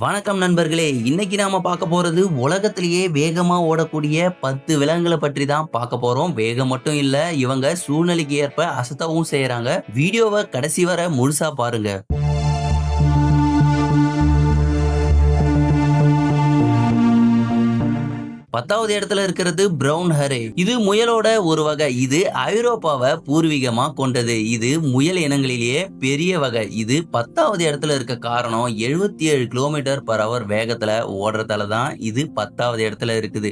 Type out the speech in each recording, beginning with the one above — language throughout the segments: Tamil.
வணக்கம் நண்பர்களே, இன்னைக்கு நாம பார்க்க போறது உலகத்திலேயே வேகமா ஓடக்கூடிய 10 விலங்குகளை பற்றி தான் பார்க்க போறோம். வேகம் மட்டும் இல்ல, இவங்க சூழ்நிலைக்கு ஏற்ப அசத்தவும் செய்யறாங்க. வீடியோவை கடைசி வரை முழுசா பாருங்க. 10வது இடத்துல இருக்கிறது பிரவுன் ஹரே. இது முயலோட ஒரு வகை. இது ஐரோப்பாவை பூர்வீகமா கொண்டது. இது முயல் இனங்களிலேயே பெரிய வகை. இது 10வது இடத்துல இருக்க காரணம் 77 km/h வேகத்துல ஓடுறதால தான் இது 10வது இடத்துல இருக்குது.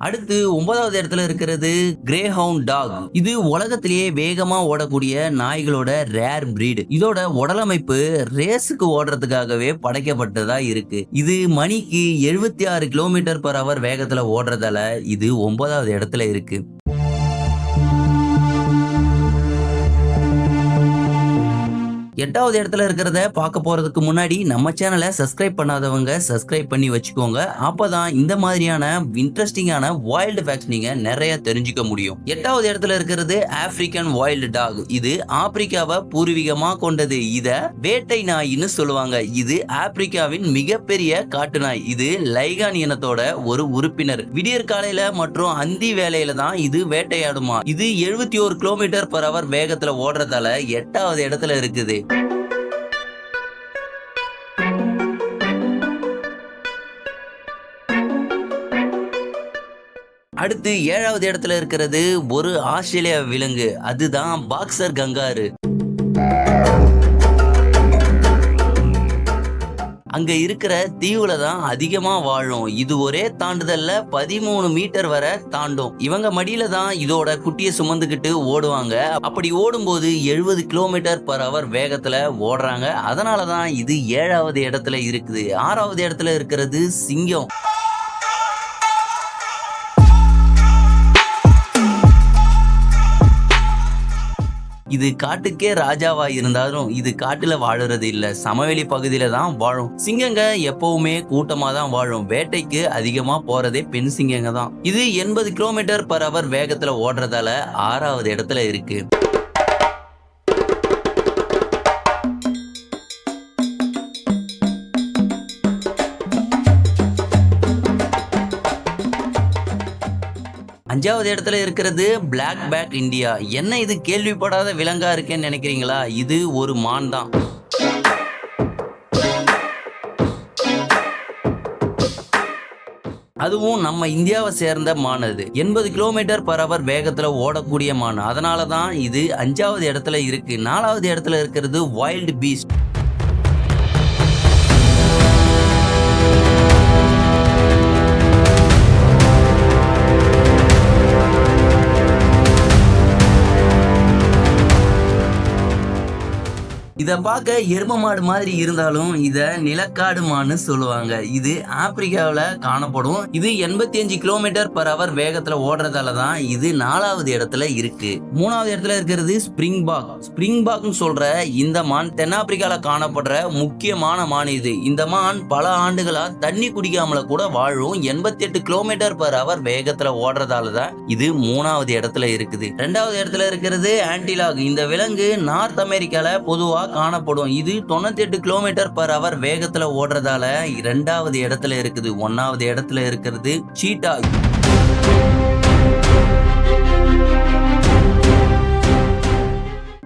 அடுத்து 9வது இடத்துல இருக்கிறது கிரேஹவுண்ட் டாக். இது உலகத்திலேயே வேகமா ஓடக்கூடிய நாய்களோட ரேர் பிரீட். இதோட உடலமைப்பு ரேஸுக்கு ஓடுறதுக்காகவே படைக்கப்பட்டதா இருக்கு. இது மணிக்கு 76 km/h வேகத்துல ஓடுறதால இது 9வது இடத்துல இருக்கு. 8வது இடத்துல இருக்கிறத பார்க்க போறதுக்கு முன்னாடி நம்ம சேனலை சப்ஸ்கிரைப் பண்ணாதவங்க சப்ஸ்கிரைப் பண்ணி வச்சுக்கோங்க. அப்பதான் இந்த மாதிரியான இன்ட்ரெஸ்டிங்கான வைல்டு ஃபேக்ட்ஸ் நீங்க நிறைய தெரிஞ்சுக்க முடியும். 8வது இடத்துல இருக்கிறது ஆப்பிரிக்கன் வைல்டு டாக். இது ஆப்பிரிக்காவை பூர்வீகமா கொண்டது. இத வேட்டை நாயின்னு சொல்லுவாங்க. இது ஆப்பிரிக்காவின் மிகப்பெரிய காட்டு நாய். இது லைகான் இனத்தோட ஒரு உறுப்பினர். விடியற் காலையில மற்றும் அந்தி வேலையில தான் இது வேட்டையாடுமா. இது 71 km/h வேகத்துல ஓடுறதால 8வது இடத்துல இருக்குது. அடுத்து 7வது இடத்துல இருக்கிறது ஒரு ஆஸ்திரேலியா விலங்கு. அதுதான் பாக்ஸர் கங்காரு. அங்க இருக்கிற தீவுல தான் அதிகமா வாழும். இது ஒரே தாண்டுதல்ல 13 மீட்டர் வரை தாண்டும். இவங்க மடியில தான் இதோட குட்டியை சுமந்துக்கிட்டு ஓடுவாங்க. அப்படி ஓடும்போது 70 km/h வேகத்துல ஓடுறாங்க. அதனாலதான் இது 7வது இடத்துல இருக்குது. 6வது இடத்துல இருக்கிறது சிங்கம். இது காட்டுக்கே ராஜாவா இருந்தாலும் இது காட்டுல வாழுறது இல்ல, சமவெளி பகுதியில தான் வாழும். சிங்கங்க எப்பவுமே கூட்டமா தான் வாழும். வேட்டைக்கு அதிகமா போறதே பெண் சிங்கங்க தான். இது 80 km/h வேகத்துல ஓடுறதால 6வது இடத்துல இருக்கு. அஞ்சாவது இடத்துல இருக்கிறது பிளாக் பேக் இந்தியா. என்ன இது கேள்விப்படாத விலங்கா இருக்கேன்னு நினைக்கிறீங்களா? இது ஒரு மான் தான். அதுவும் நம்ம இந்தியாவை சேர்ந்த மான். அது 80 km/h வேகத்துல ஓடக்கூடிய மான். அதனாலதான் இது 5வது இடத்துல இருக்கு. 4வது இடத்துல இருக்கிறது வைல்டு பீஸ்ட். இத பார்க்க எரும மாடு மாதிரி இருந்தாலும் இத நிலக்காடு மான்னு சொல்லுவாங்க. இது ஆப்பிரிக்காவில காணப்படும். இது 85 km/h வேகத்துல ஓடுறதால தான் இது 4வது இடத்துல இருக்கு. 3வது இடத்துல இருக்கிறது ஸ்பிரிங் பாக். ஸ்பிரிங் பாக்னு சொல்ற இந்த மான் தென்னாப்பிரிக்கால காணப்படுற முக்கியமான மான். இது இந்த மான் பல ஆண்டுகளா தண்ணி குடிக்காமல கூட வாழும். 88 km/h வேகத்துல ஓடுறதால தான் இது 3வது இடத்துல இருக்குது. 2வது இடத்துல இருக்கிறது ஆன்டிலாக். இந்த விலங்கு நார்த் அமெரிக்கால பொதுவா காணப்படும். இது 98 km/h வேகத்துல ஓடுறதால 2வது இடத்துல இருக்குது. 1வது இடத்துல இருக்கிறது சீட்டா.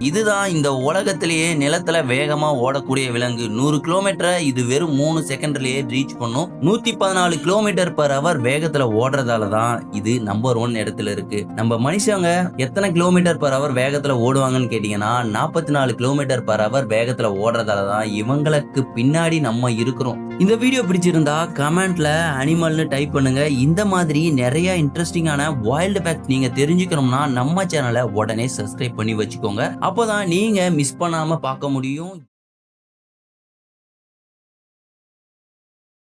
இதுதான் இந்த உலகத்திலேயே நிலத்துல வேகமா ஓடக்கூடிய விலங்கு. 100 km இது வெறும் 3 செகண்ட்லயே ரீச் பண்ணும். 114 km/h வேகத்துல ஓடுறதால தான் இது நம்பர் 1 இடத்துல இருக்கு. நம்ம மனுஷங்க எத்தனை km/h வேகத்துல ஓடுவாங்கன்னு கேட்டீங்கன்னா 44 km/h வேகத்துல ஓடுறதால தான் இவங்களுக்கு பின்னாடி நம்ம இருக்கிறோம். இந்த வீடியோ பிடிச்சிருந்தா கமெண்ட்ல அனிமல்னு டைப் பண்ணுங்க. இந்த மாதிரி நிறைய இன்ட்ரெஸ்டிங்கான வைல்டு ஃபேக்ட் நீங்க தெரிஞ்சுக்கணும்னா நம்ம சேனலை உடனே சப்ஸ்கிரைப் பண்ணி வச்சுக்கோங்க. அப்போதான் நீங்க மிஸ் பண்ணாம பார்க்க முடியும்.